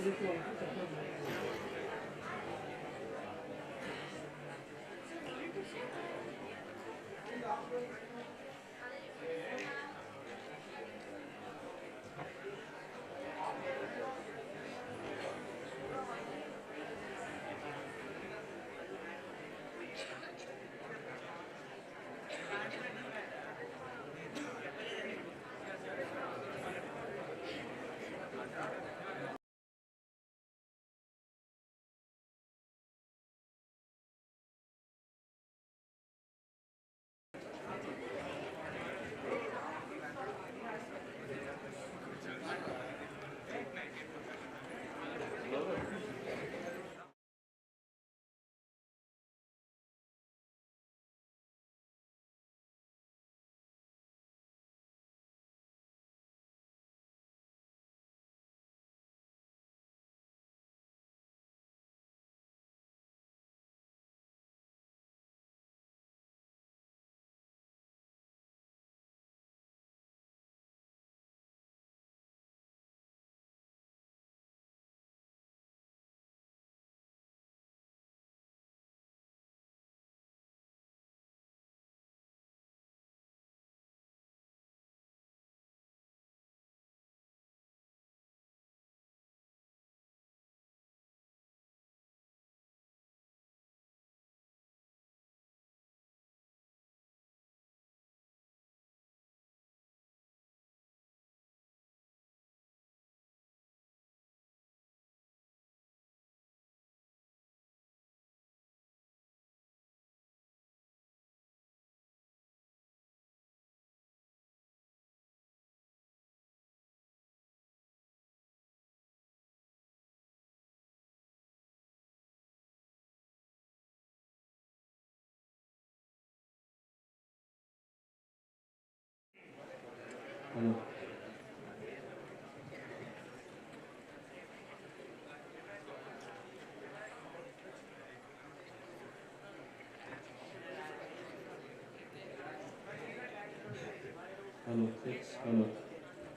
Hello. Hello, 6, hello.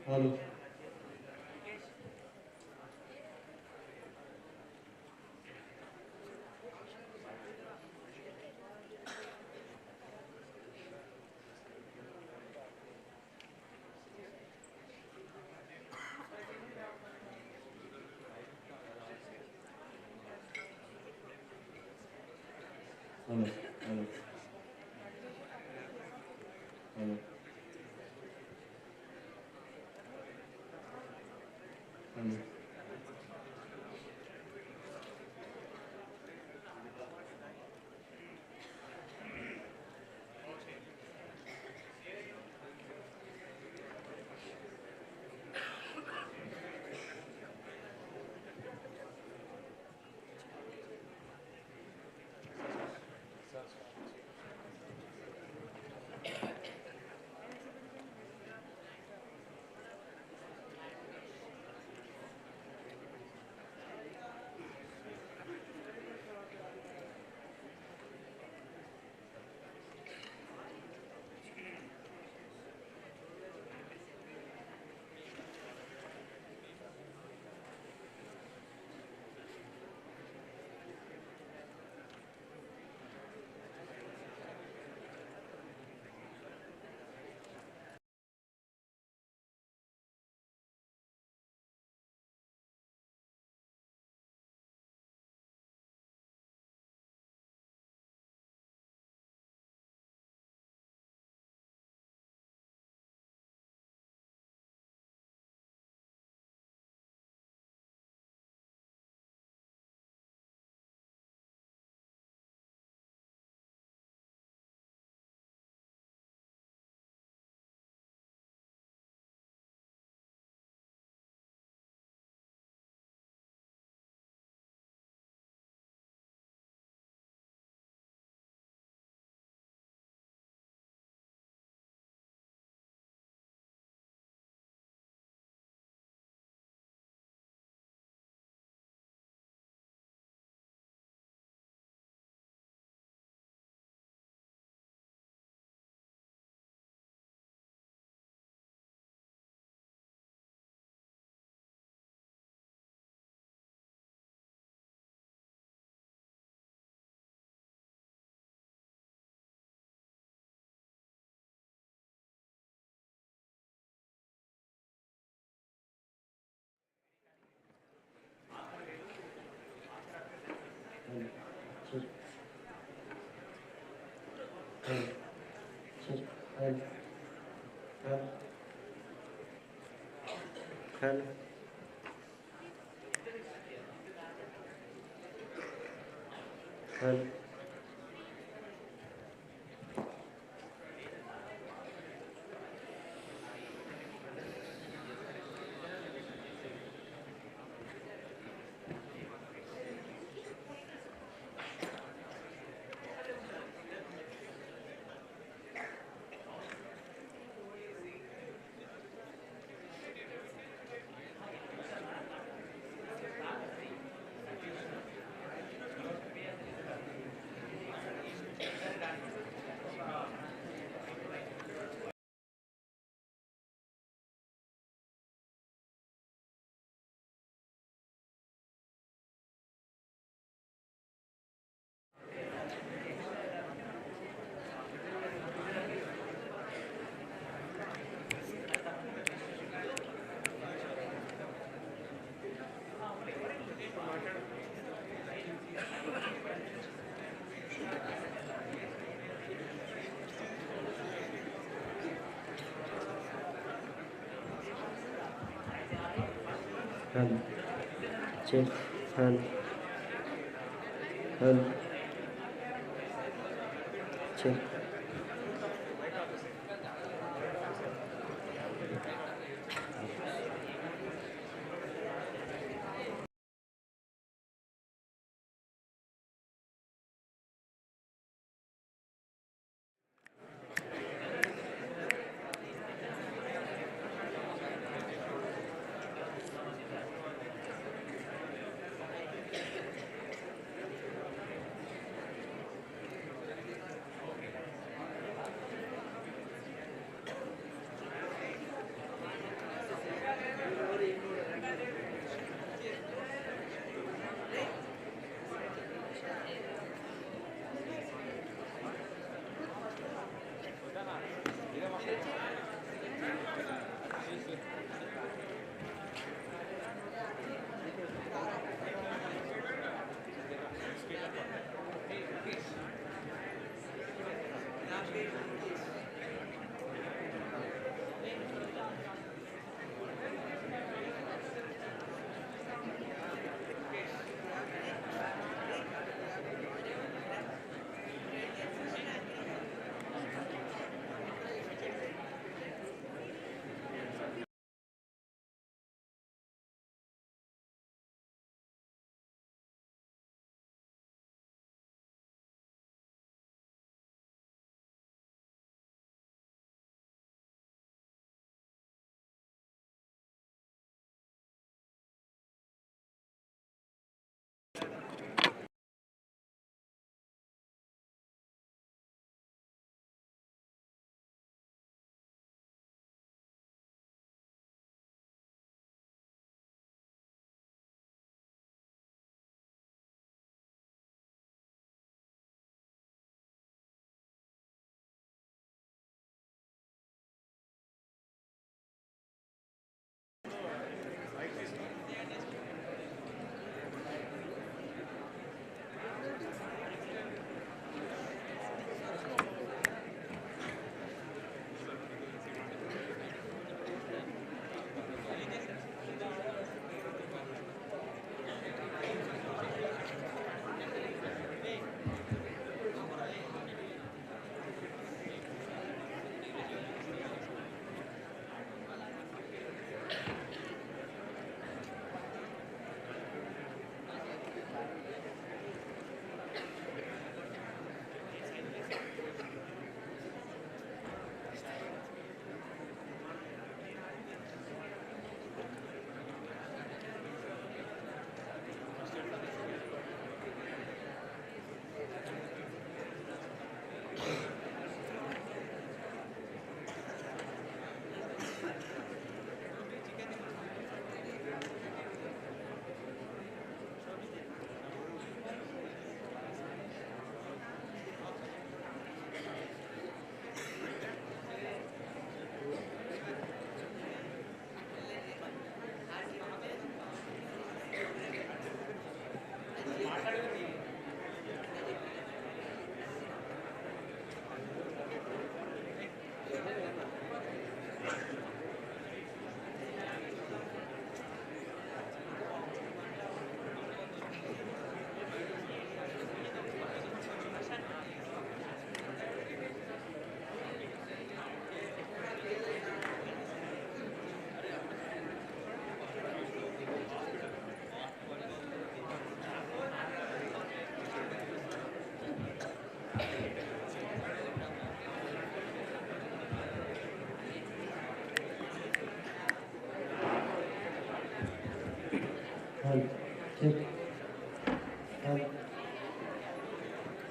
Hello. Hello, hello, hello, hello. check, hand, check, hand, hand, hand, hand, hand, check, hand, hand, check.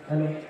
Hello.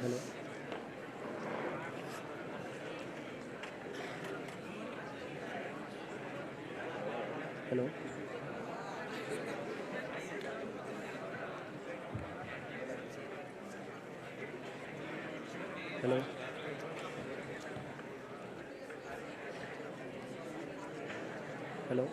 Hello. Hello. Hello. Hello.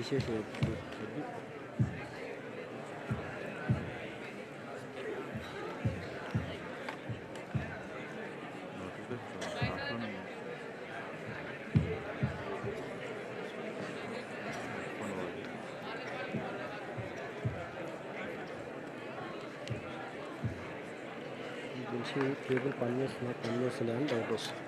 తీసేసి cable పనిచేస్తుందా అని doubt వస్తుంది.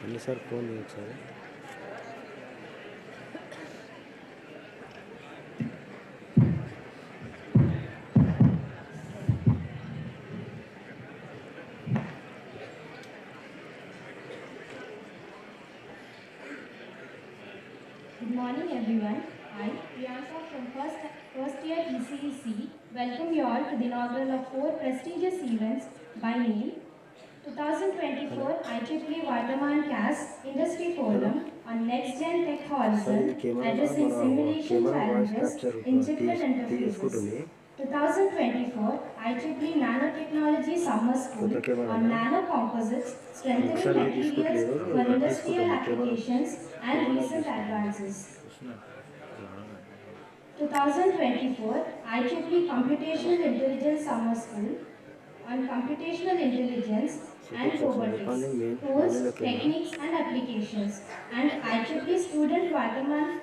ఎన్నిసార్లు phone చేయొచ్చు sir? Good morning everyone. I, Priyanka from first year ECEC, welcome you all to the inaugural of 4 prestigious events by name 2024 IEEE Vardaman CAS Industry Forum on Next Gen Tech Horizon addressing simulation challenges in chiplet interfaces. 2024 IEEE Nanotechnology Summer School on Nano Composites Strengthening Materials for Industrial Applications and Recent Advances. 2024 IEEE Computational Intelligence Summer School on Computational Intelligence and Robotics, Tools, Techniques and Applications, and IEEE Student Vardaman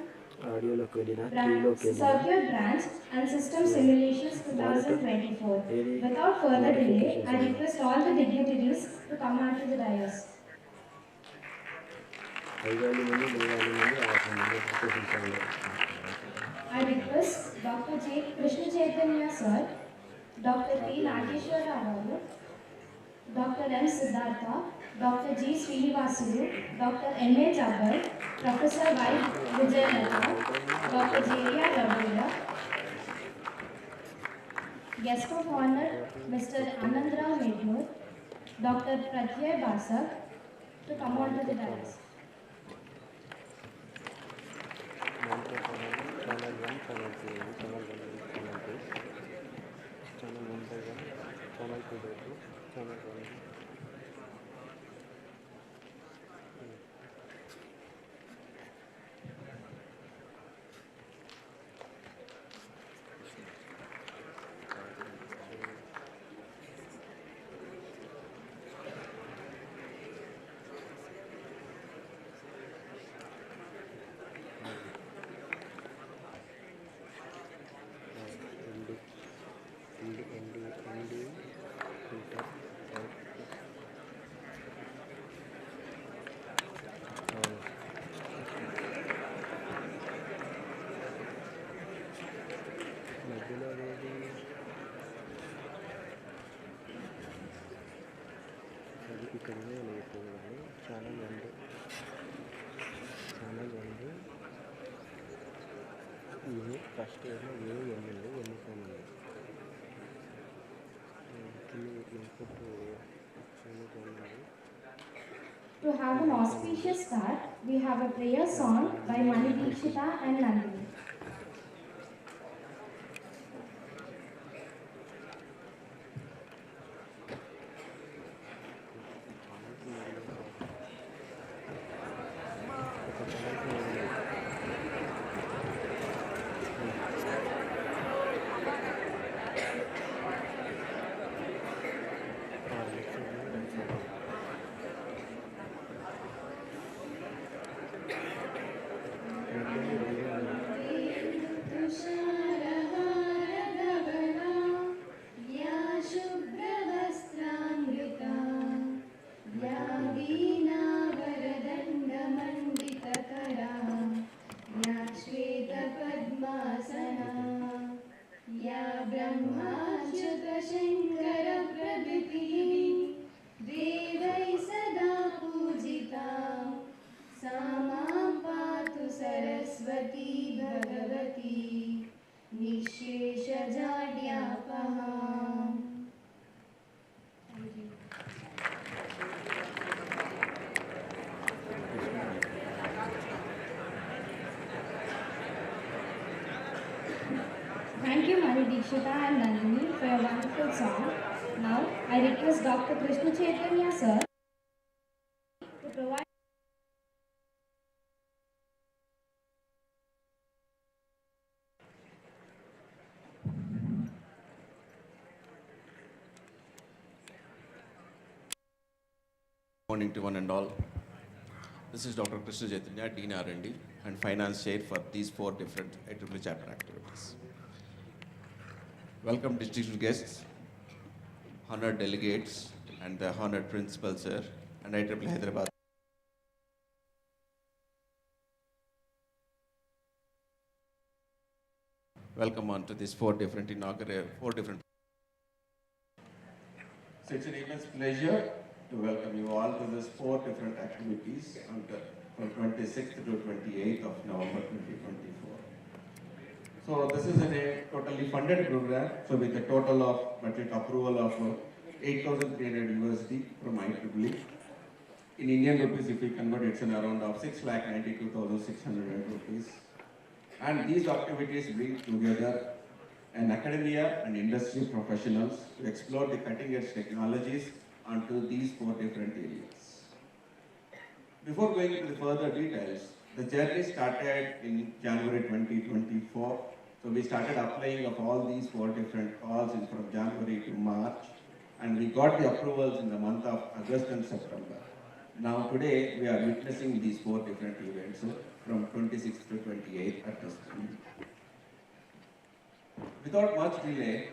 Circuit Branch and System Simulations 2024. Without further delay, I request all the dignitaries to come onto the dais. I request Dr. J. Krishna Chaitanya Sir, Dr. P. Nageshwara Avaru, Dr. M. Siddhartha, Dr. G. Srinivasulu, Dr. M. A. Jabbar, Professor Y. Vijayalata, Dr. J. R. Raghura, Guest of Honor, Mr. Anandrao Mednur, Dr. Pratyay Basak, to come on to the dais. Channel 1 first ఇయర్లో ఎన్నుంది ఎన్ని phone ఉంది input To have an auspicious start, we have a prayer song by Mani Dikshita and Nandini. ब्रह्माच्युतशङ्करप्रभृतिः देवैः सदा पूजिता सा मां पातु Saraswati Bhagwati निःशेषजाड्यापहा. Thank you. Thank you, Mani Dikshita and Nandini, for your wonderful song. Now, I request Dr. Krishna Chaitanya sir to provide. Morning to one and all. This is Dr. Krishna Chaitanya, Dean R&D and Finance Chair for these 4 different IEEE chapter activities. Welcome distinguished guests, honored delegates, and the honored principal sir, and IEEE Hyderabad. Welcome on to these 4 different. So it's an immense pleasure to welcome you all to these 4 different activities from 26th to 28th of November 2024. So this is a totally funded program, so with a total of budget approval of 8,300 USD from IEEE. In Indian rupees, if we convert, it's an around of 6,92,600 rupees. And these activities bring together an academia and industry professionals to explore the cutting-edge technologies onto these 4 different areas. Before going into the further details, the journey started in January 2024. So we started applying of all these 4 different calls from January to March, and we got the approvals in the month of August and September. Now today we are witnessing these 4 different events from 26th to 28th at this time. Without much delay,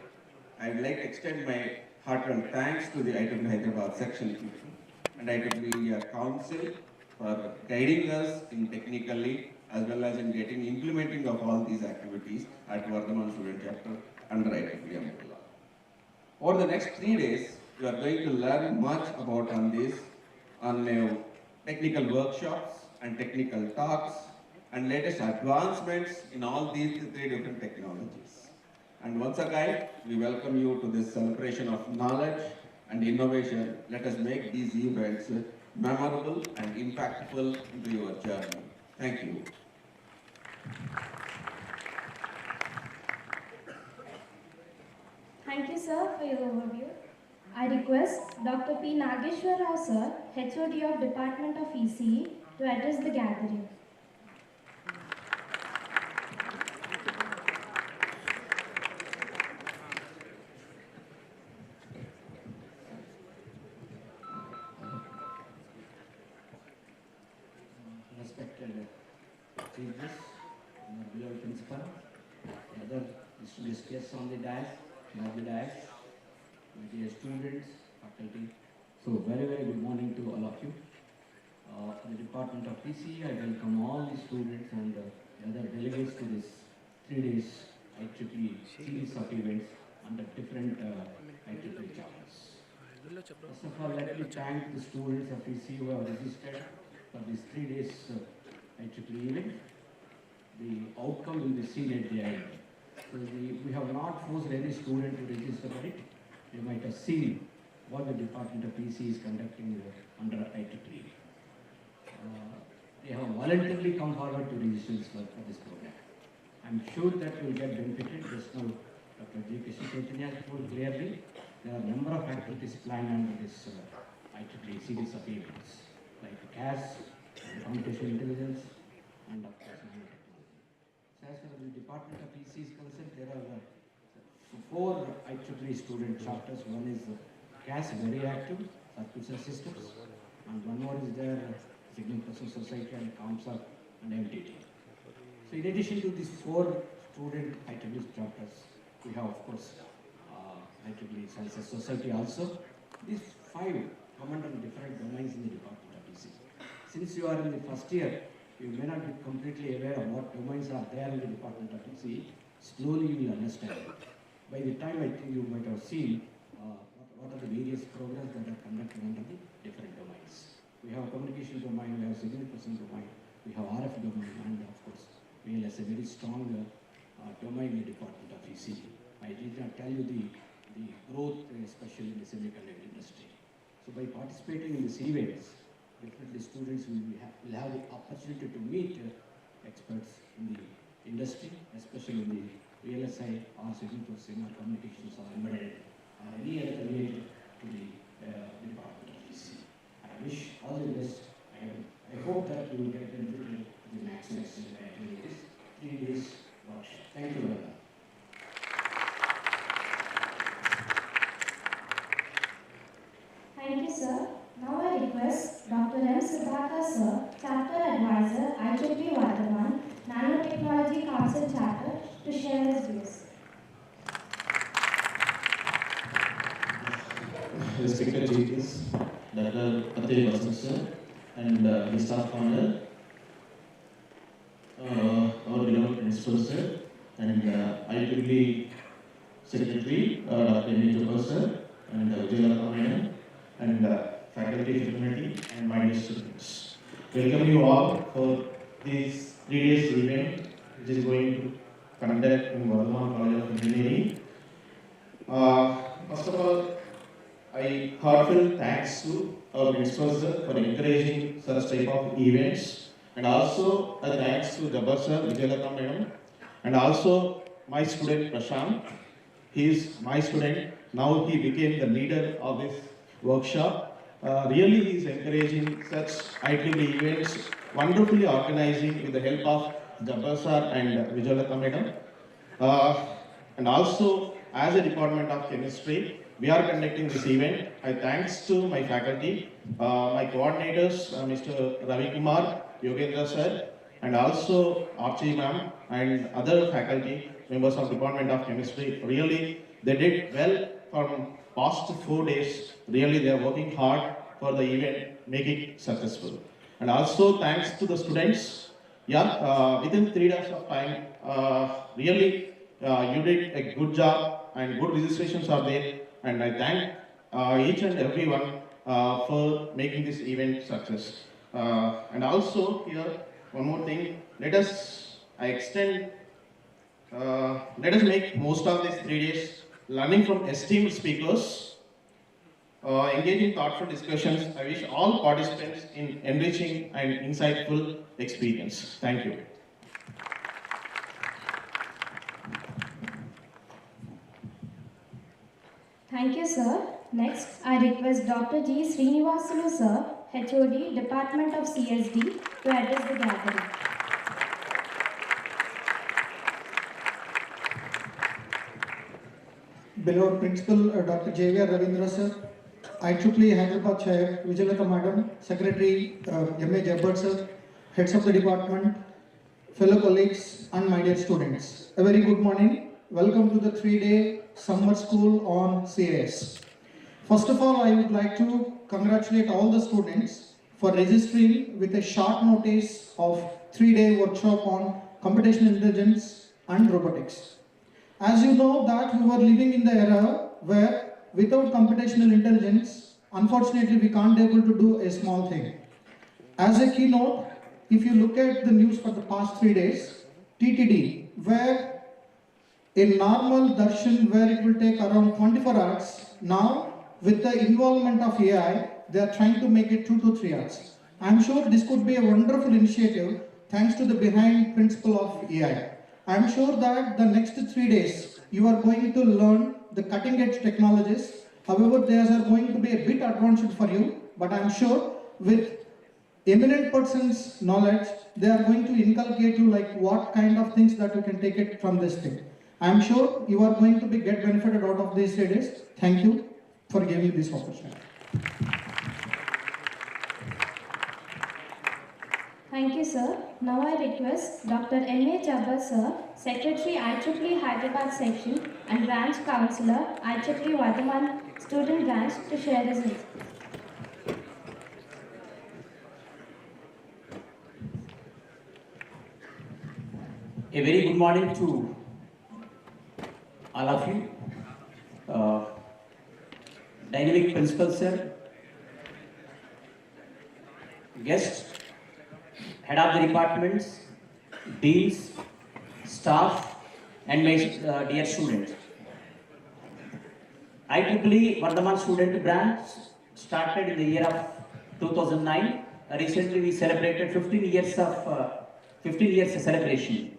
I would like to extend my heartfelt thanks to the IEEE Hyderabad section people and IEEE Council for guiding us in technically as well as in implementing of all these activities at Vardhaman Student Chapter under IEEE umbrella. Over the next 3 days, we are going to learn much about technical workshops and technical talks and latest advancements in all these 3 different technologies. And once again, we welcome you to this celebration of knowledge and innovation. Let us make these events memorable and impactful into your journey. Thank you. Thank you, sir, for your overview. I request Dr. P. Nageshwar Rao, sir, HOD of Department of ECE, to address the gathering. Respected teachers, beloved principal, other distinguished guests on the dais, my dear students, faculty. So very good morning to all of you. The Department of PC, I welcome all the students and the other delegates to this 3 days IEEE series of events under different IEEE chapters. First of all, let me thank the students of PC who have registered for this 3 days IEEE event. The outcome will be seen at the end. So we have not forced any student to register for it. You might have seen what the Department of PC is conducting under IEEE. They have voluntarily come forward to register for this program. I'm sure that you will get benefited. Just now, Dr. G. Krishna Chaitanya told clearly, there are a number of activities planned under this IEEE series of events, like CAS, computational intelligence, and of course, nanotechnology. So as far as the Department of EC is concerned, there are 4 IEEE student chapters. One is CAS, very active, circuits and systems, and one more is there, Signal Processing Society and COMSA and MTT. So in addition to these 4 student IEEE chapters, we have of course IEEE Sciences Society also. These 5 come under different domains in the Department of EC. Since you are in the first year, you may not be completely aware of what domains are there in the Department of EC. Slowly you will understand. by the time I think you might have seen what are the various programs that are conducted under the different domains. We have communication domain, we have signal processing domain, we have RF domain, and of course, VL has a very strong domain in the Department of ECE. I did not tell you the growth, especially in the semiconductor industry. So by participating in these events, definitely students will have the opportunity to meet experts in the industry, especially in the VLSI or signal processing or communications or embedded or any other related to the Department of ECE. I wish all the best. I hope that you will get benefited to the maximum during this 3 days workshop. Thank you very much. Thank you, sir. Now I request Dr. M. Siddhartha, sir, Chapter Advisor, IEEE Vardhaman, Nanotechnology Council Chapter, to share his views. Respected chiefs, Dr. Patel Vasan sir, and the staff founder, our beloved principal sir, and IEEE secretary, Dr. Nito sir, and Vijayalakshmi madam, and faculty, fraternity, and my dear students. Welcome you all for this 3 days event, which is going to conduct in Vardhaman College of Engineering. First of all, I heartfelt thanks to our principal sir for encouraging such type of events, and also a thanks to Jabbar sir, Vijayalakshmi madam, and also my student Prashant. He is my student. Now he became the leader of this workshop. Really, he is encouraging such IEEE events, wonderfully organizing with the help of Jabbar sir and Vijayalakshmi madam. And also, as a Department of Chemistry, we are conducting this event. I thanks to my faculty, my coordinators, Mr. Ravi Kumar, Yogendra sir, and also Archie ma'am and other faculty members of Department of Chemistry. Really, they did well from past 4 days. Really, they are working hard for the event, make it successful. And also thanks to the students. Yeah, within 3 days of time, really, you did a good job and good registrations are there. And I thank each and everyone for making this event success. And also here, one more thing, let us make most of these 3 days learning from esteemed speakers, engaging thoughtful discussions. I wish all participants in enriching and insightful experience. Thank you. Thank you, sir. Next, I request Dr. G. Srinivasulu, sir, HOD, Department of CSD, to address the gathering. Beloved Principal Dr. J.V.R. Ravindra sir, IEEE Hyderabad Chair Vijayalakshmi madam, Secretary M.A. Jabbar sir, heads of the department, fellow colleagues and my dear students. A very good morning. Welcome to the 3-day summer school on CAS. First of all, I would like to congratulate all the students for registering with a short notice of 3-day workshop on computational intelligence and robotics. As you know that we were living in the era where without computational intelligence, unfortunately we can't be able to do a small thing. As a keynote, if you look at the news for the past 3 days, TTD, where a normal darshan where it will take around 24 hours, now with the involvement of AI, they are trying to make it 2 to 3 hours. I am sure this could be a wonderful initiative thanks to the behind principle of AI. I am sure that the next 3 days you are going to learn the cutting edge technologies. However, these are going to be a bit advanced for you, but I am sure with eminent person's knowledge, they are going to inculcate you like what kind of things that you can take it from this thing. I am sure you are going to be get benefited out of these 3 days. Thank you for giving me this opportunity. Thank you, sir. Now I request Dr. M.A. Jabbar, sir, Secretary IEEE Hyderabad Section and Branch Councillor, IEEE Vardhaman Student Branch, to share his views. A very good morning to all of you. uh, dynamic principal sir, guests, head of the departments, deans, staff, and my dear students. IEEE Vardhaman student branch started in the year of 2009. Recently, we celebrated 15 years celebration.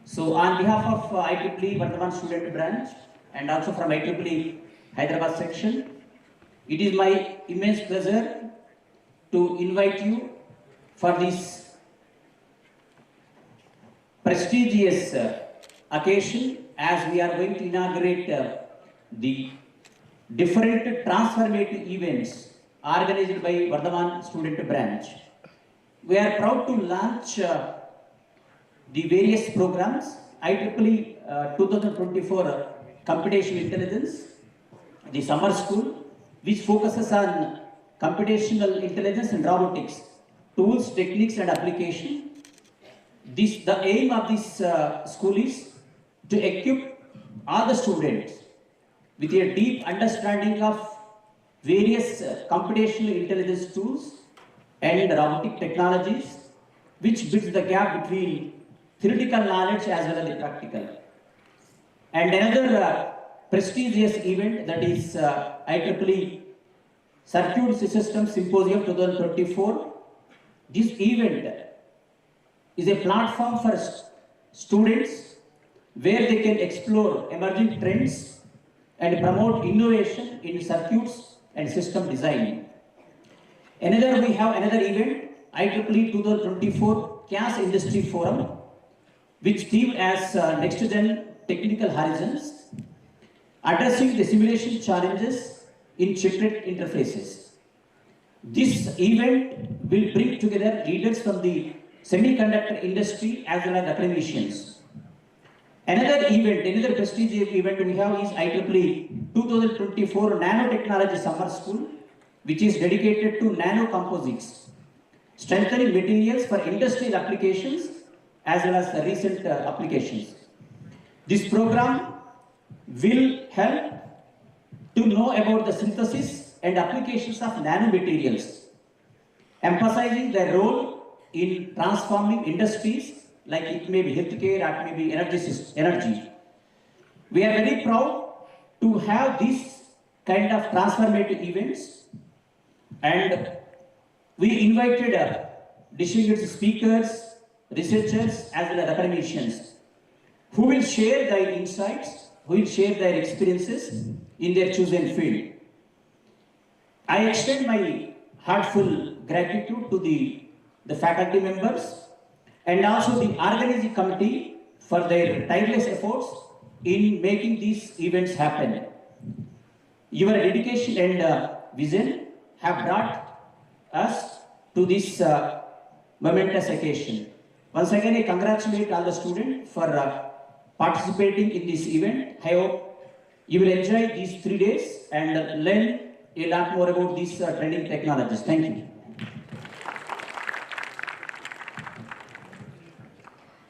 So, on behalf of IEEE Vardhaman student branch and also from IEEE Hyderabad section, it is my immense pleasure to invite you for this prestigious occasion as we are going to inaugurate the different transformative events organized by Vardhaman student branch. We are proud to launch the various programs. IEEE 2024 Computational Intelligence, the summer school, which focuses on computational intelligence and robotics, tools, techniques and application. The aim of this school is to equip all the students with a deep understanding of various computational intelligence tools and robotic technologies, which bridge the gap between theoretical knowledge as well as the practical. And another prestigious event, that is IEEE Circuit Systems Symposium 2024. This event is a platform for students where they can explore emerging trends and promote innovation in circuits and system design. We have another event, IEEE 2024 CAS Industry Forum, which themed as Next Gen Technical Horizons, addressing the simulation challenges in chiplet interfaces. This event will bring together leaders from the semiconductor industry as well as academicians. Another prestigious event we have is IEEE 2024 Nanotechnology Summer School, which is dedicated to nano composites, strengthening materials for industrial applications as well as the recent applications. This program will help to know about the synthesis and applications of nanomaterials, emphasizing their role in transforming industries like it may be healthcare or it may be energy. We are very proud to have this kind of transformative events, and we invited distinguished speakers, researchers as well as academicians who will share their insights, who will share their experiences in their chosen field. I extend my heartfelt gratitude to the faculty members and also the organizing committee for their tireless efforts in making these events happen. Your dedication and vision have brought us to this momentous occasion. Once again, I congratulate all the students for participating in this event. I hope you will enjoy these 3 days and learn a lot more about these trending technologies. Thank you.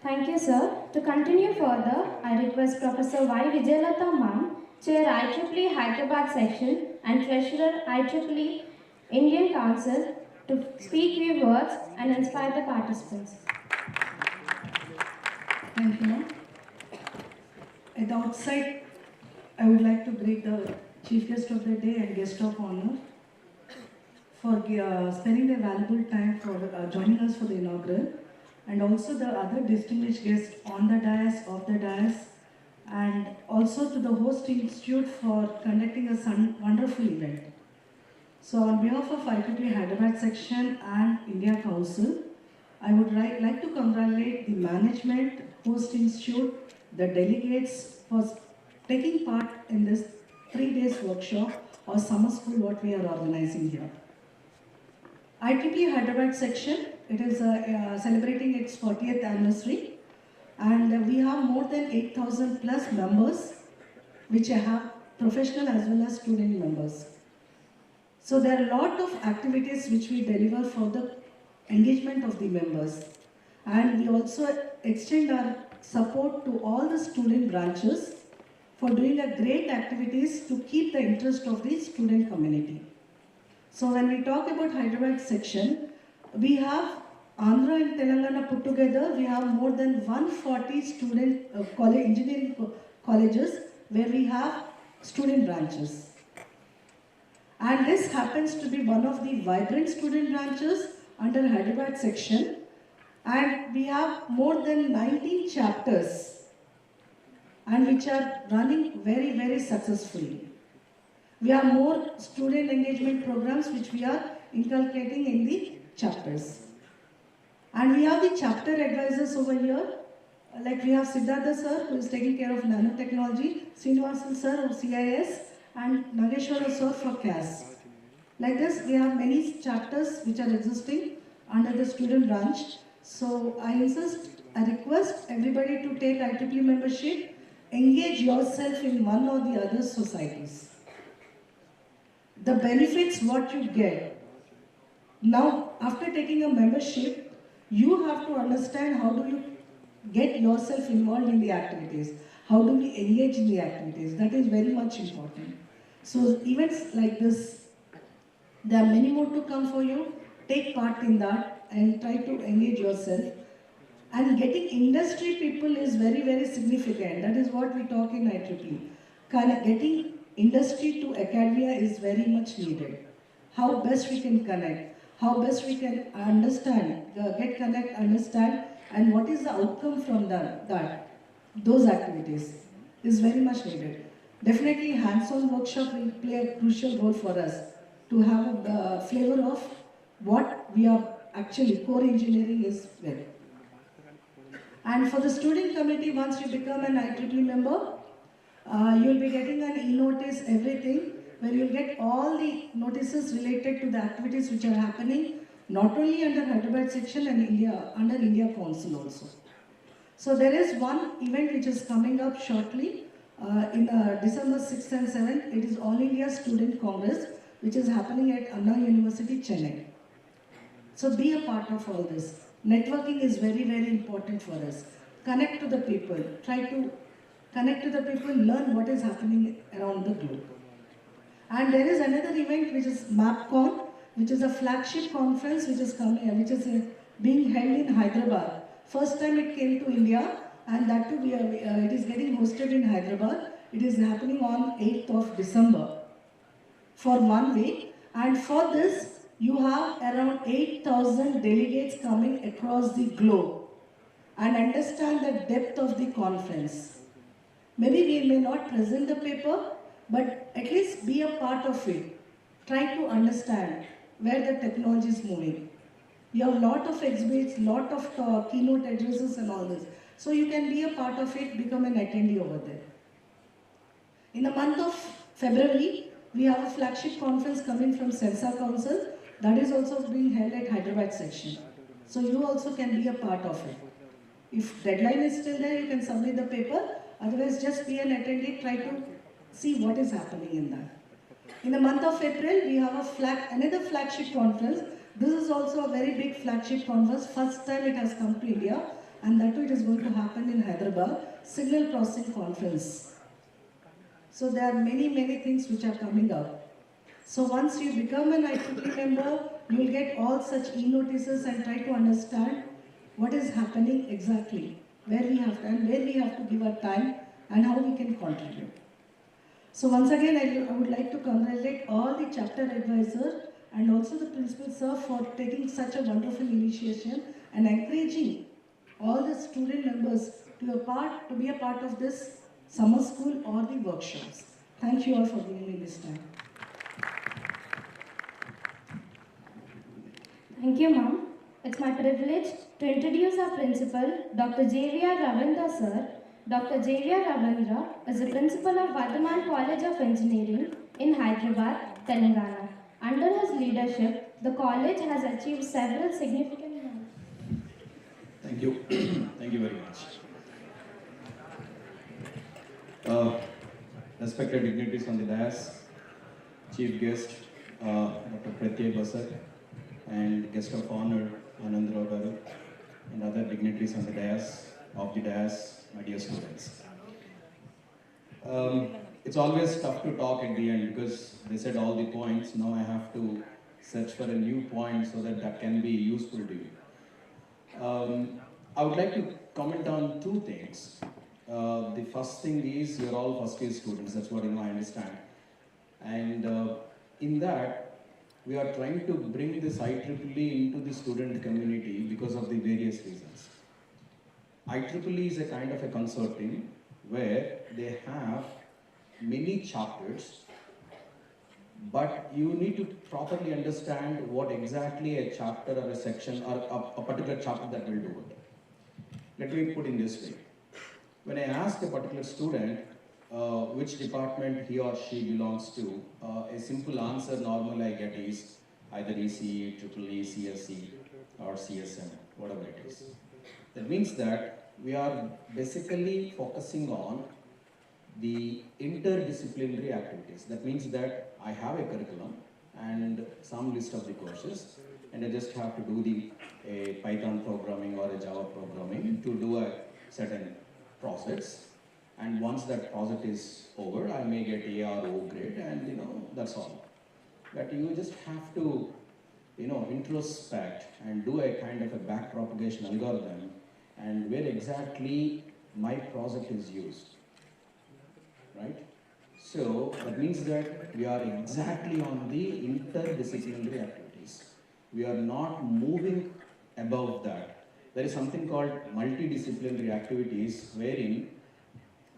Thank you, sir. To continue further, I request Professor Y. Vijayalata Ma'am, Chair IEEE Hyderabad Section and Treasurer IEEE Indian Council, to speak few words and inspire the participants. Thank you, ma'am. At the outset, I would like to greet the Chief Guest of the Day and Guest of Honor for spending their valuable time for joining us for the inaugural, and also the other distinguished guests on the dais, off the dais, and also to the host institute for conducting a wonderful event. So on behalf of IEEE Hyderabad Section and India Council, I would like to congratulate the management, host institute, the delegates for taking part in this 3 days workshop or summer school what we are organizing here. IEEE Hyderabad Section, it is celebrating its 40th anniversary, and we have more than 8,000 plus members which have professional as well as student members. So there are a lot of activities which we deliver for the engagement of the members, and we also extend our support to all the student branches for doing a great activities to keep the interest of the student community. So when we talk about Hyderabad section, we have Andhra and Telangana put together, we have more than 140 student engineering colleges where we have student branches. And this happens to be one of the vibrant student branches under Hyderabad section. And we have more than 19 chapters and which are running very, very successfully. We have more student engagement programs which we are inculcating in the chapters. And we have the chapter advisors over here. Like we have Siddhartha sir who is taking care of nanotechnology, Srinivasan sir of CIS and Nageshwara sir for CAS. Like this, we have many chapters which are existing under the student branch. So I request everybody to take IEEE membership, engage yourself in one or the other societies. The benefits what you get. Now, after taking a membership, you have to understand how do you get yourself involved in the activities. How do we engage in the activities? That is very much important. So events like this, there are many more to come for you. Take part in that and try to engage yourself. And getting industry people is very, very significant. That is what we talk in IEEE. Getting industry to academia is very much needed. How best we can connect, how best we can understand, understand, and what is the outcome from those activities is very much needed. Definitely hands-on workshop will play a crucial role for us to have a flavor of what we are actually core engineering is with. And for the student committee, once you become an IEEE member, you'll be getting an e-notice, everything, where you'll get all the notices related to the activities which are happening, not only under Hyderabad section and under India Council also. So there is one event which is coming up shortly in December 6th and 7th. It is All India Student Congress, which is happening at Anna University, Chennai. So be a part of all this. Networking is very, very important for us. Connect to the people. Try to connect to the people, learn what is happening around the globe. And there is another event which is MapCon, which is a flagship conference which is being held in Hyderabad. First time it came to India, and that too it is getting hosted in Hyderabad. It is happening on 8th of December for 1 week. And for this, you have around 8,000 delegates coming across the globe and understand the depth of the conference. Maybe we may not present the paper, but at least be a part of it. Try to understand where the technology is moving. You have a lot of exhibits, lot of keynote addresses and all this. So you can be a part of it, become an attendee over there. In the month of February, we have a flagship conference coming from Sensa Council that is also being held at Hyderabad section. So you also can be a part of it. If deadline is still there, you can submit the paper. Otherwise, just be an attendee, try to see what is happening in that. In the month of April, we have another flagship conference. This is also a very big flagship conference. First time it has come to India, and that too it is going to happen in Hyderabad, Signal Processing Conference. So there are many, many things which are coming up. So once you become an IEEE member, you will get all such e-notices and try to understand what is happening exactly, where we have to give our time and how we can contribute. So once again, I would like to congratulate all the chapter advisors and also the principal sir for taking such a wonderful initiation and encouraging all the student members to be a part of this summer school or the workshops. Thank you all for giving me this time. Thank you, ma'am. It's my privilege to introduce our principal, Dr. J.V.R. Ravindra sir. Dr. J.V.R. Ravindra is the principal of Vardhaman College of Engineering in Hyderabad, Telangana. Under his leadership, the college has achieved several significant milestones. Thank you. Thank you very much. Respected dignitaries on the dais, chief guest, Dr. Pratyay Basak, and guest of honor, Anand Rao Garu, and other dignitaries on the dais, my dear students. It's always tough to talk at the end because they said all the points. Now I have to search for a new point so that that can be useful to you. I would like to comment on two things. The first thing is you're all first year students, that's what I understand. And in that, we are trying to bring this IEEE into the student community because of the various reasons. IEEE is a kind of a consortium where they have many chapters, but you need to properly understand what exactly a chapter or a section or a particular chapter that will do it. Let me put in this way. When I ask a particular student which department he or she belongs to, a simple answer normally I get is either ECE, EEE, CSE or CSM, whatever it is. That means that we are basically focusing on the interdisciplinary activities. That means that I have a curriculum and some list of the courses, and I just have to do a Python programming or a Java programming to do a certain projects. And once that project is over, I may get A or O grade, and that's all. But you just have to introspect and do a kind of a back propagation algorithm and where exactly my project is used, right? So that means that we are exactly on the interdisciplinary activities. We are not moving above that. There is something called multidisciplinary activities wherein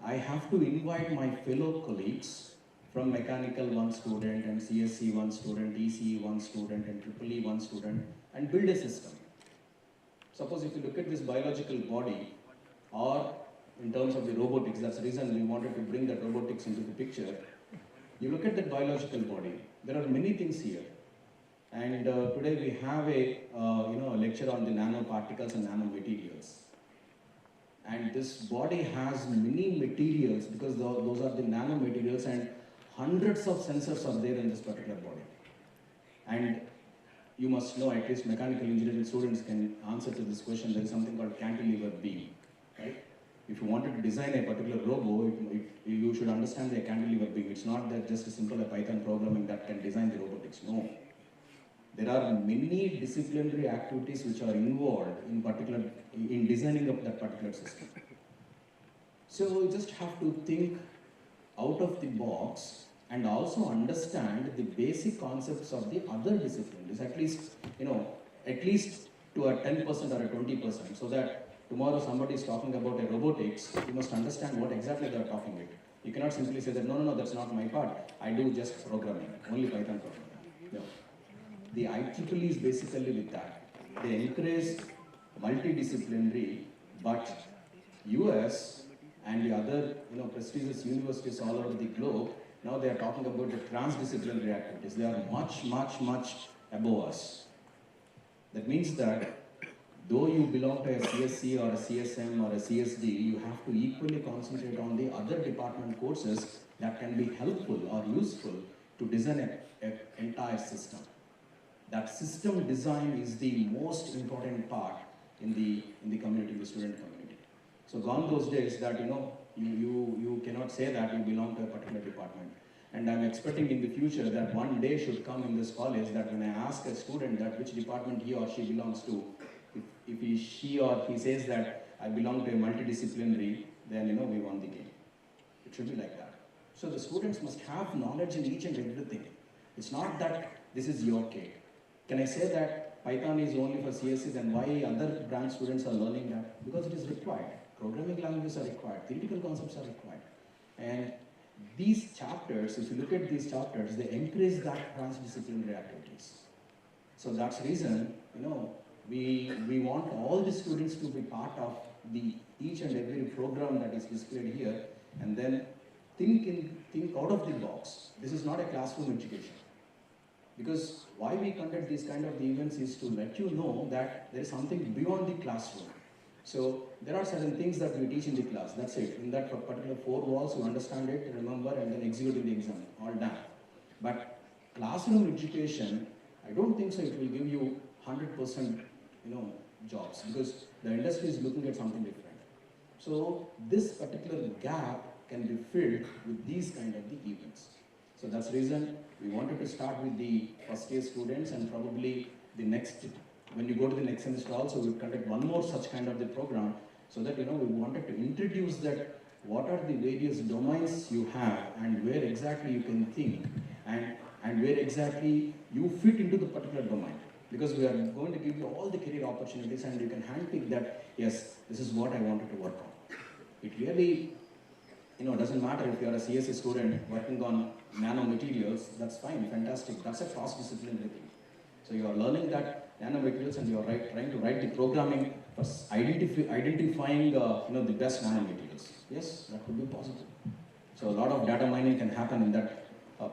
I have to invite my fellow colleagues from mechanical one student and CSC one student, ECE one student and EEE one student and build a system. Suppose if you look at this biological body or in terms of the robotics, that's the reason we wanted to bring that robotics into the picture. You look at that biological body, there are many things here. And today we have a lecture on the nanoparticles and nanomaterials. And this body has many materials because those are the nanomaterials and hundreds of sensors are there in this particular body. And you must know, at least mechanical engineering students can answer to this question. There is something called cantilever beam, right? If you wanted to design a particular robo, you should understand the cantilever beam. It's not that just a simple Python programming that can design the robotics. No. There are many disciplinary activities which are involved in designing up that particular system. So you just have to think out of the box and also understand the basic concepts of the other disciplines, at least to a 10% or a 20%, so that tomorrow somebody is talking about a robotics, you must understand what exactly they are talking about. You cannot simply say that, no, that's not my part. I do just programming, only Python programming. No. The IEEE is basically with that. They encourage multidisciplinary, but US and the other prestigious universities all over the globe, now they are talking about the transdisciplinary activities. They are much, much, much above us. That means that though you belong to a CSC or a CSM or a CSD, you have to equally concentrate on the other department courses that can be helpful or useful to design an entire system. That system design is the most important part in the community, the student community. So gone those days that you cannot say that you belong to a particular department. And I'm expecting in the future that one day should come in this college that when I ask a student that which department he or she belongs to, if she or he says that I belong to a multidisciplinary, then we won the game. It should be like that. So the students must have knowledge in each and everything. It's not that this is your cake. Can I say that Python is only for CSE, then why other branch students are learning that? Because it is required. Programming languages are required. Theoretical concepts are required. And these chapters, if you look at these chapters, they encourage that transdisciplinary activities. So that's the reason, we want all the students to be part of each and every program that is displayed here, and then think out of the box. This is not a classroom education. Because why we conduct these kind of events is to let you know that there is something beyond the classroom. So there are certain things that we teach in the class, that's it. In that particular 4 walls, you understand it, remember, and then execute in the exam, all done. But classroom education, I don't think so it will give you 100% jobs, because the industry is looking at something different. So this particular gap can be filled with these kind of the events. So that's the reason we wanted to start with the first year students, and probably the next, when you go to the next semester also, we'll conduct one more such kind of the program, so that we wanted to introduce that what are the various domains you have and where exactly you can think, and where exactly you fit into the particular domain. Because we are going to give you all the career opportunities, and you can handpick that, yes, this is what I wanted to work on. It really, doesn't matter if you are a CSE student working on nanomaterials, that's fine, fantastic. That's a cross-disciplinary thing. So you are learning that nanomaterials, and you are trying to write the programming for identifying the best nanomaterials. Yes, that could be possible. So a lot of data mining can happen in that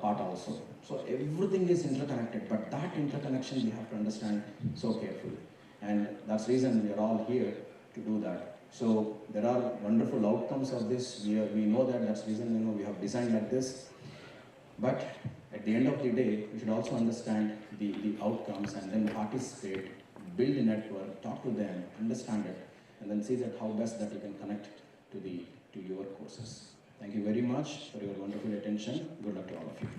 part also. So everything is interconnected, but that interconnection we have to understand so carefully. And that's the reason we are all here to do that. So there are wonderful outcomes of this. We know that, that's the reason we have designed like this. But at the end of the day, we should also understand the outcomes, and then participate, build a network, talk to them, understand it, and then see that how best that we can connect to your courses. Thank you very much for your wonderful attention. Good luck to all of you.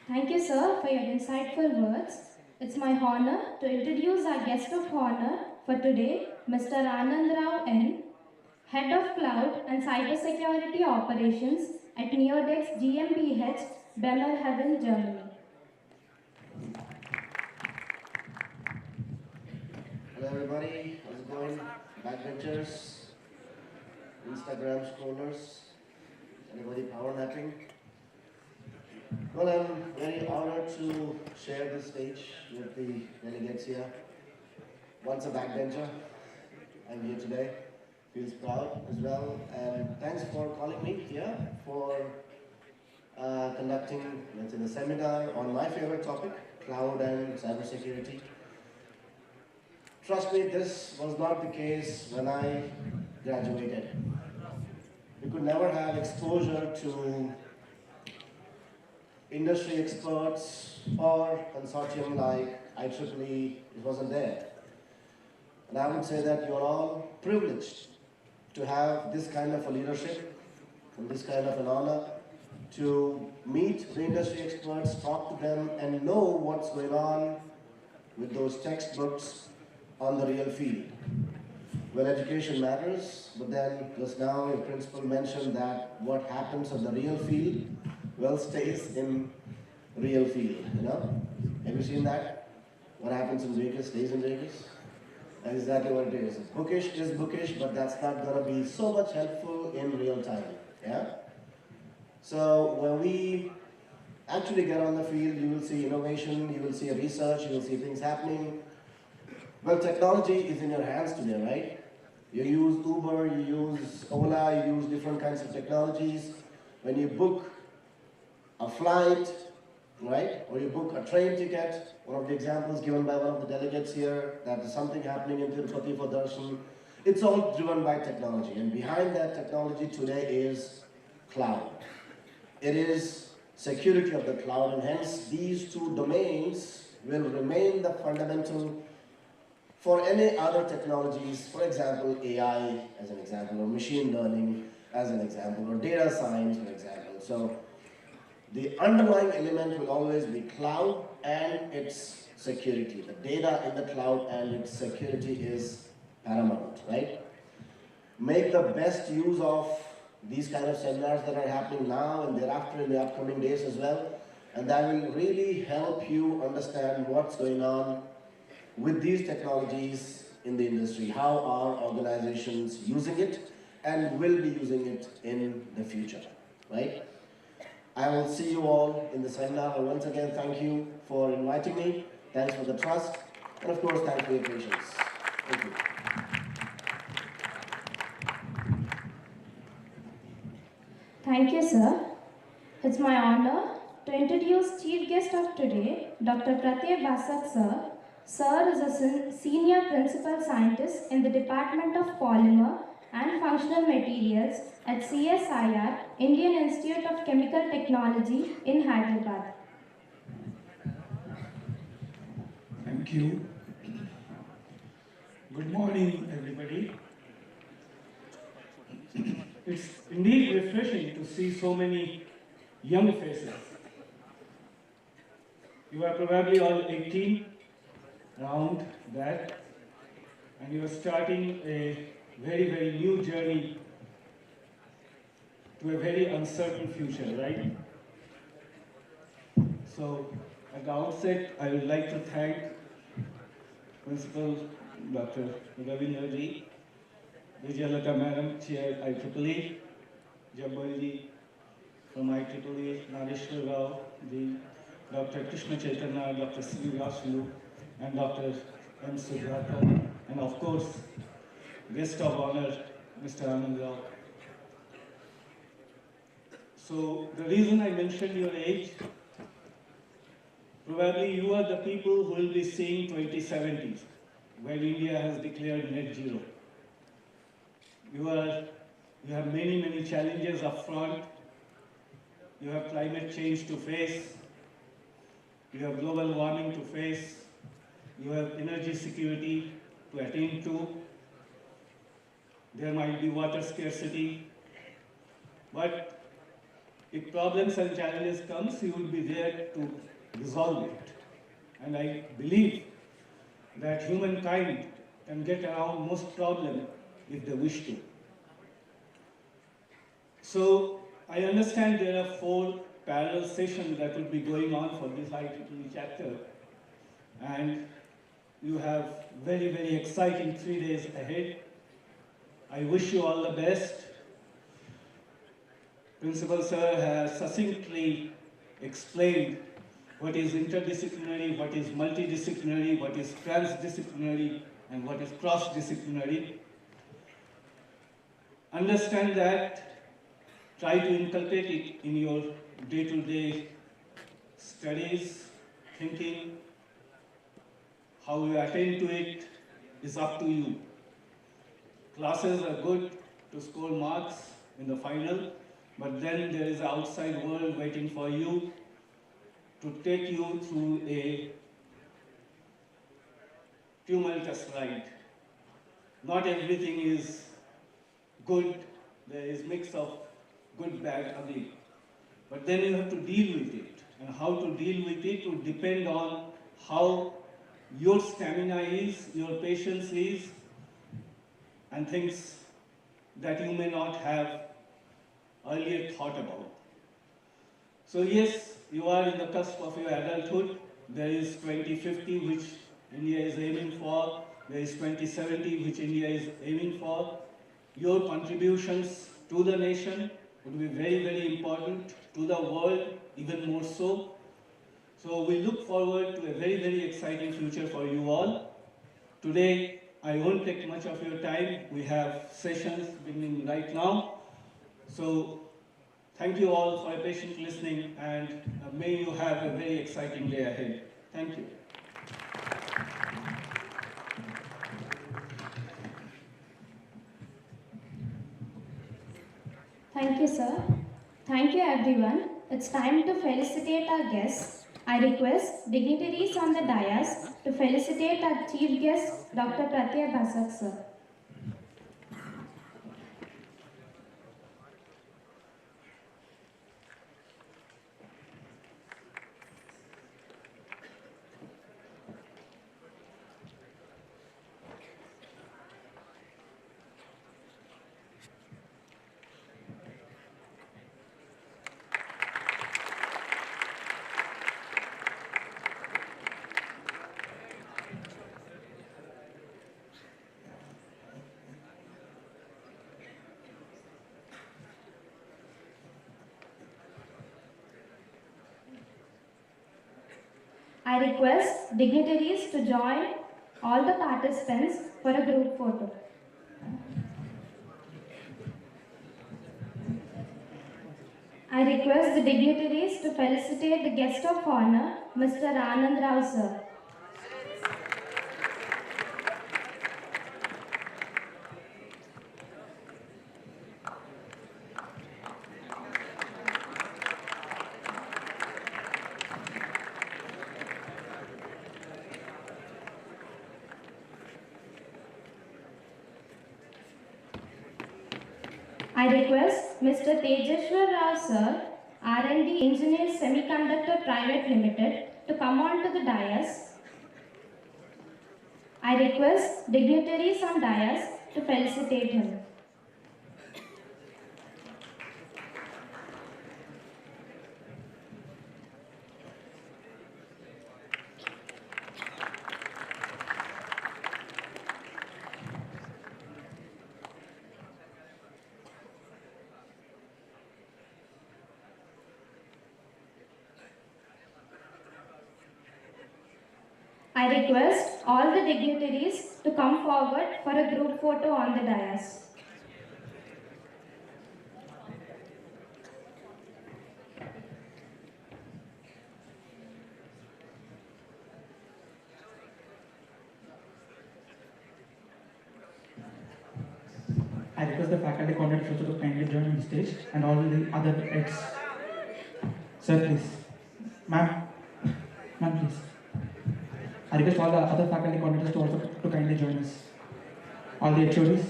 Thank you, sir, for your insightful words. It's my honor to introduce our guest of honor for today, Mr. Anand Rao N., Head of Cloud and Cybersecurity Operations at Neodex GmbH, Bremerhaven, Germany. Hello everybody, how's it going? Backbenchers, Instagram scrollers, anybody power napping? Well, I'm very honored to share this stage with the delegates here. Once a backbencher, I'm here today. Feels proud as well, and thanks for calling me here for conducting the seminar on my favorite topic, cloud and cybersecurity. Trust me, this was not the case when I graduated. We could never have exposure to industry experts or consortium like IEEE, it wasn't there. And I would say that you're all privileged to have this kind of a leadership and this kind of an honor to meet the industry experts, talk to them, and know what's going on with those textbooks on the real field. Well, education matters, but then just now your principal mentioned that what happens on the real field, well, stays in real field, Have you seen that? What happens in Vegas stays in Vegas. That's exactly what it is. Bookish is bookish, but that's not going to be so much helpful in real time, yeah? So when we actually get on the field, you will see innovation, you will see research, you will see things happening. Well, technology is in your hands today, right? You use Uber, you use Ola, you use different kinds of technologies. When you book a flight, right? Or you book a train ticket, one of the examples given by one of the delegates here, that there's something happening in Tirupati for darshan. It's all driven by technology, and behind that technology today is cloud. It is security of the cloud, and hence these two domains will remain the fundamental for any other technologies, for example, AI as an example, or machine learning as an example, or data science, for example. So the underlying element will always be cloud and its security. The data in the cloud and its security is paramount, right? Make the best use of these kind of seminars that are happening now and thereafter in the upcoming days as well. And that will really help you understand what's going on with these technologies in the industry. How are organizations using it and will be using it in the future, right? I will see you all in the seminar. And once again, thank you for inviting me. Thanks for the trust. And of course, thanks for your patience. Thank you. Thank you, sir. It's my honor to introduce chief guest of today, Dr. Pratyay Basak, sir. Sir is a senior principal scientist in the Department of Polymer and Functional Materials at CSIR, Indian Institute of Chemical Technology in Hyderabad. Thank you. Good morning, everybody. It's indeed refreshing to see so many young faces. You are probably all 18, around that, and you are starting a very, very new journey to a very uncertain future, right? So, at the outset, I would like to thank Principal Dr. Ravindra ji, Vijayalata Madam, Chair IEEE, Jabbar ji from IEEE, Nareshwar Rao ji, Dr. Krishna Chaitanya, Dr. Srivasulu, and Dr. M. Sudhakar, and of course, guest of honor, Mr. Anand Rao. So the reason I mentioned your age, probably you are the people who will be seeing 2070, where India has declared net zero. You have many, many challenges up front. You have climate change to face. You have global warming to face. You have energy security to attend to. There might be water scarcity. But if problems and challenges comes, you will be there to resolve it. And I believe that humankind can get around most problems if they wish to. So I understand there are 4 parallel sessions that will be going on for this IEEE chapter. And you have very, very exciting 3 days ahead. I wish you all the best. Principal Sir has succinctly explained what is interdisciplinary, what is multidisciplinary, what is transdisciplinary, and what is cross-disciplinary. Understand that, try to inculcate it in your day-to-day studies, thinking. How you attend to it is up to you. Classes are good to score marks in the final, but then there is an outside world waiting for you to take you through a tumultuous ride. Not everything is good. There is mix of good, bad, ugly. But then you have to deal with it. And how to deal with it would depend on how your stamina is, your patience is, and things that you may not have earlier thought about. So yes, you are in the cusp of your adulthood. There is 2050, which India is aiming for. There is 2070, which India is aiming for. Your contributions to the nation would be very, very important, to the world even more so. So we look forward to a very, very exciting future for you all. Today, I won't take much of your time. We have sessions beginning right now. So thank you all for your patient listening, and may you have a very exciting day ahead. Thank you. Thank you, sir. Thank you, everyone. It's time to felicitate our guests. I request dignitaries on the dais to felicitate our chief guest, Dr. Pratyay Basak, sir. I request dignitaries to join all the participants for a group photo. I request the dignitaries to felicitate the guest of honor, Mr. Anand Rao, sir. I request Mr. Tejeshwar Rao sir, R&D Engineers Semiconductor Private Limited, to come on to the dais. I request dignitaries on dais to felicitate him. I request all the dignitaries to come forward for a group photo on the dais. I request the faculty coordinators to kindly join the stage and all the other heads. Sir, please. Ma'am, please. I request all the other faculty coordinators to also to kindly join us. All the HODs,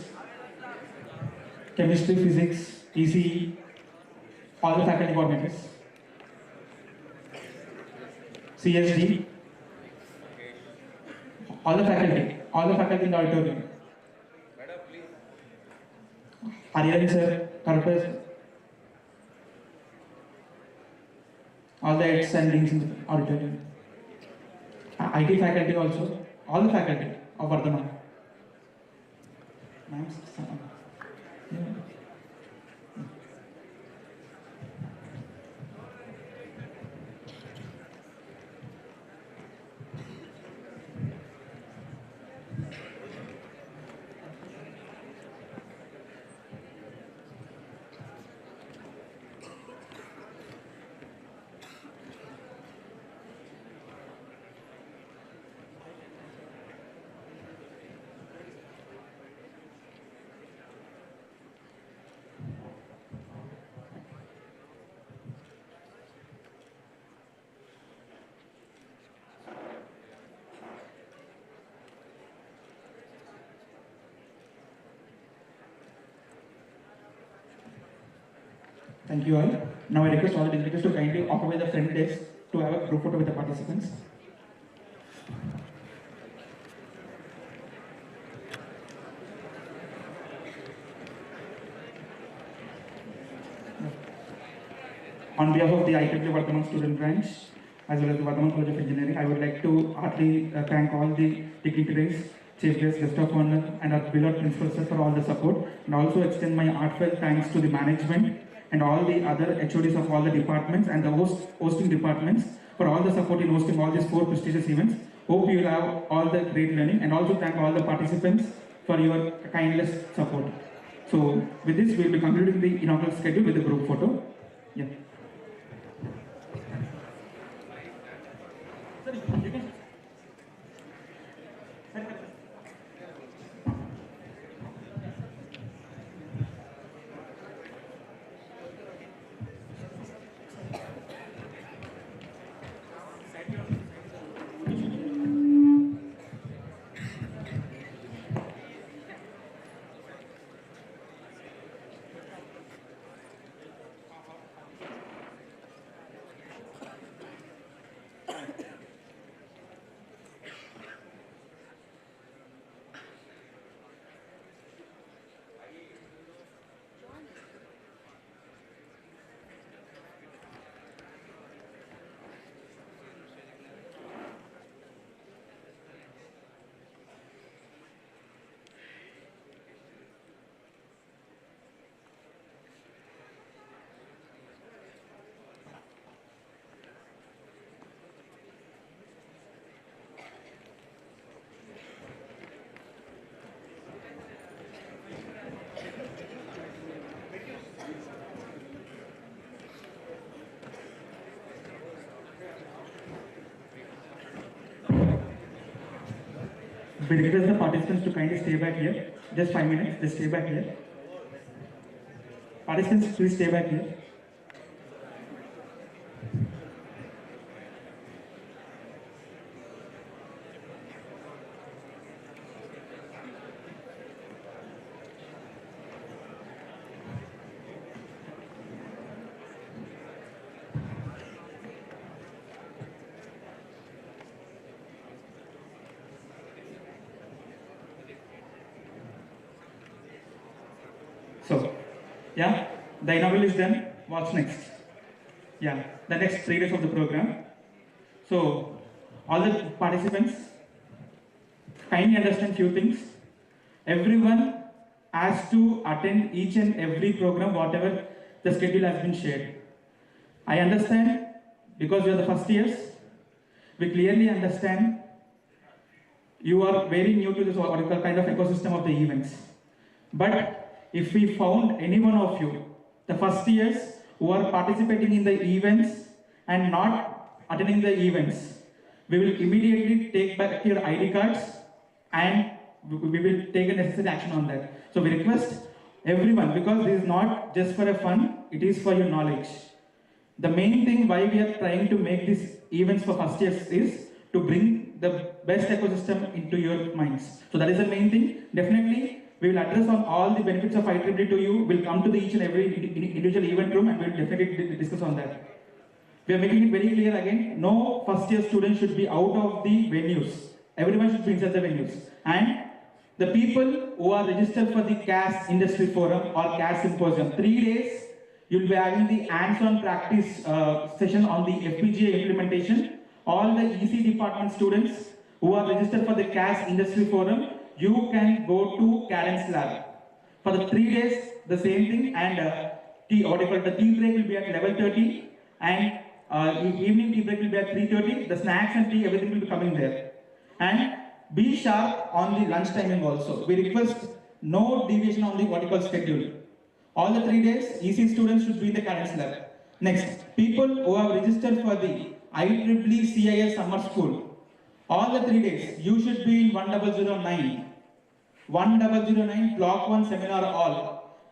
chemistry, physics, ECE, all the faculty coordinators, CSD, all the faculty in the auditorium. Hariharan sir, Corpus, all the heads and deans in the auditorium. IT faculty also, all the faculty of Vardhaman. Ma'am, yeah. Thank you all. Now I request all the dignitaries to kindly occupy the front desk to have a group photo with the participants. On behalf of the IEEE Vardhaman Student Branch, as well as the Vardhaman College of Engineering, I would like to heartily thank all the dignitaries, chief guests, guest of honor, and our beloved principal sir for all the support, and also extend my heartfelt thanks to the management and all the other HODs of all the departments and the hosting departments for all the support in hosting all these 4 prestigious events. Hope you will have all the great learning, and also thank all the participants for your kindness support. So with this, we will be concluding the inaugural schedule with the group photo. Yeah. We request the participants to kindly stay back here. Just 5 minutes, just stay back here. Participants, please stay back here. So, yeah, the inaugural is done. What's next? Yeah, the next 3 days of the program. So, all the participants, kindly understand few things. Everyone has to attend each and every program, whatever the schedule has been shared. I understand because you are the first years. We clearly understand you are very new to this kind of ecosystem of the events. But if we found any one of you, the first years who are participating in the events and not attending the events, we will immediately take back your ID cards and we will take a necessary action on that. So we request everyone, because this is not just for a fun, it is for your knowledge. The main thing why we are trying to make these events for first years is to bring the best ecosystem into your minds. So that is the main thing. Definitely, we will address on all the benefits of IEEE to you. We'll come to each and every individual event room and we'll definitely discuss on that. We are making it very clear again, no first year student should be out of the venues. Everyone should be inside the venues. And the people who are registered for the CAS Industry Forum or CAS Symposium, 3 days, you'll be having the hands-on practice session on the FPGA implementation. All the EC department students who are registered for the CAS Industry Forum, you can go to Karen's lab. For the 3 days, the same thing, and the tea break will be at 11:30, and evening tea break will be at 3:30. The snacks and tea, everything will be coming there. And be sharp on the lunch timing also. We request no deviation on the what you call schedule. All the 3 days, EC students should be in the Karen's lab. Next, people who have registered for the IEEE CIS summer school, all the 3 days, you should be in 1009. 1009 block 1 seminar hall.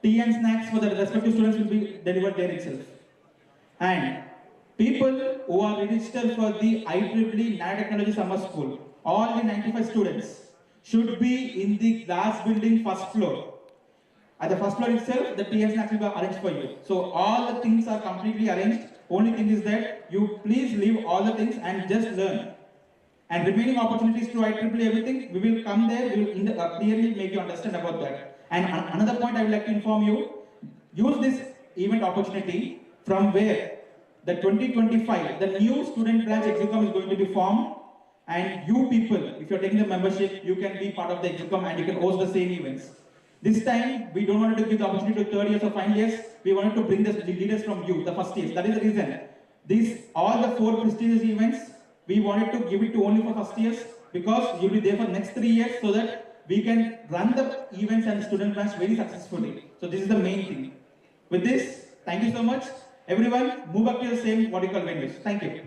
Tea and snacks for the respective students will be delivered there itself. And people who are registered for the IEEE Nanotechnology summer school, all the 95 students should be in the glass building first floor. At the first floor itself, the tea and snacks will be arranged for you. So all the things are completely arranged. Only thing is that you please leave all the things and just learn. And remaining opportunities to IEEE everything, we will come there, we will clearly make you understand about that. And another point I would like to inform you, use this event opportunity from where the 2025, the new student branch execom is going to be formed, and you people, if you're taking the membership, you can be part of the execom and you can host the same events. This time, we don't want to give the opportunity to third years or final years. We wanted to bring the leaders from you, the first years. That is the reason. All the 4 prestigious events, we wanted to give it to only for first years, because you'll be there for next 3 years so that we can run the events and student branch very successfully. So this is the main thing. With this, thank you so much. Everyone, move up to the same what you call venues. Thank you.